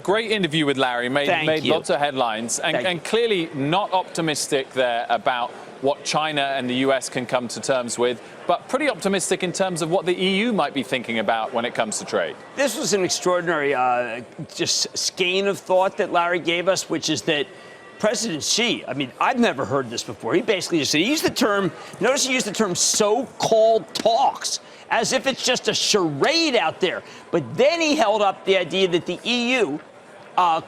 Great interview with Larry, made lots of headlines, and clearly not optimistic there about what China and the US can come to terms with, but pretty optimistic in terms of what the EU might be thinking about when it comes to trade. This was an extraordinary just skein of thought that Larry gave us, which is that President Xi, I mean, I've never heard this before. He basically just said, he used the term, notice he used the term so-called talks, as if it's just a charade out there. But then he held up the idea that the EU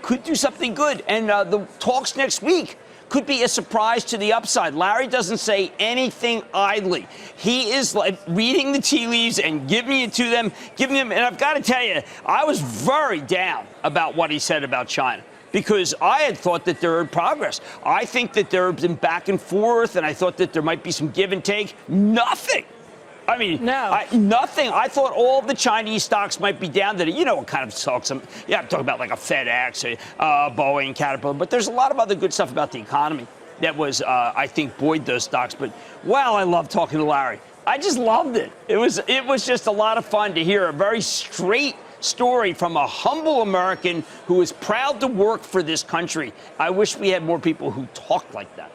could do something good. And the talks next week could be a surprise to the upside. Larry doesn't say anything idly. He is like reading the tea leaves and giving it to them, and I've got to tell you, I was very down about what he said about China, because I had thought that there had progress. I think that there had been back and forth, and I thought that there might be some give and take. Nothing. I mean, nothing. I thought all the Chinese stocks might be down today. You know what kind of stocks? I'm talking about like a FedEx, Boeing, Caterpillar. But there's a lot of other good stuff about the economy that was, I think, buoyed those stocks. But, wow, I love talking to Larry. I just loved it. It was just a lot of fun to hear a very straight story from a humble American who is proud to work for this country. I wish we had more people who talked like that.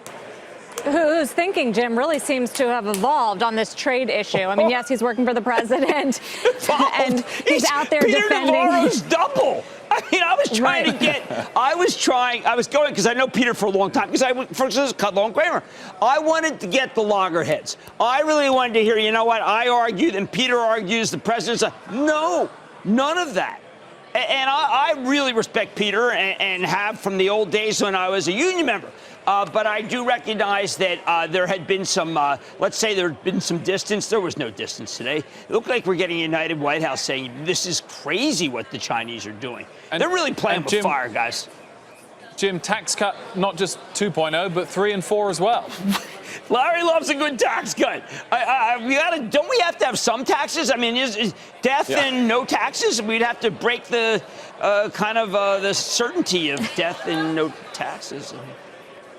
Whose thinking, Jim, really seems to have evolved on this trade issue. I mean, yes, he's working for the president, and he's out there Peter defending. Navarro's double. I mean, I was trying to get, I was going, because I know Peter for a long time, because for instance, Kudlow and Cramer. I wanted to get the loggerheads. I really wanted to hear, you know what, I argued, and Peter argues, the president said, no, none of that. And I really respect Peter and have from the old days when I was a union member. But I do recognize that there had been some, let's say there had been some distance. There was no distance today. It looked like we're getting a United White House saying, this is crazy what the Chinese are doing. And they're really playing with fire, guys. Jim, tax cut, not just 2.0, but 3 and 4 as well. Larry loves a good tax cut. Don't we have to have some taxes? I mean, is death and no taxes? We'd have to break the the certainty of death and no taxes.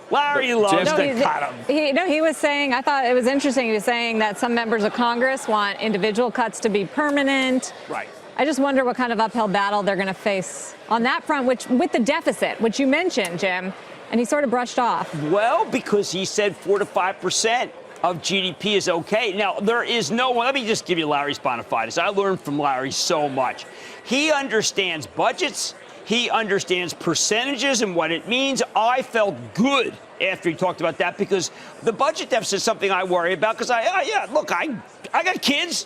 Larry loves to cut them. He was saying, I thought it was interesting, he was saying that some members of Congress want individual cuts to be permanent. Right. I just wonder what kind of uphill battle they're going to face on that front, with the deficit, which you mentioned, Jim, and he sort of brushed off. Well, because he said 4 to 5% of GDP is okay. Now, there is no one. Let me just give you Larry's bona fides. I learned from Larry so much. He understands budgets. He understands percentages and what it means. I felt good after he talked about that, because the budget deficit is something I worry about, because I got kids.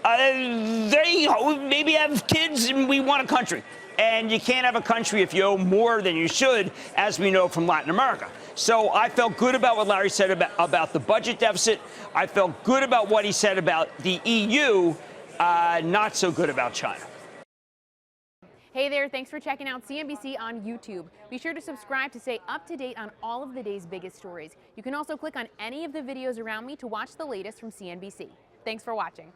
They maybe have kids, and we want a country. And you can't have a country if you owe more than you should, as we know from Latin America. So I felt good about what Larry said about the budget deficit. I felt good about what he said about the EU, not so good about China. Hey there, thanks for checking out CNBC on YouTube. Be sure to subscribe to stay up to date on all of the day's biggest stories. You can also click on any of the videos around me to watch the latest from CNBC. Thanks for watching.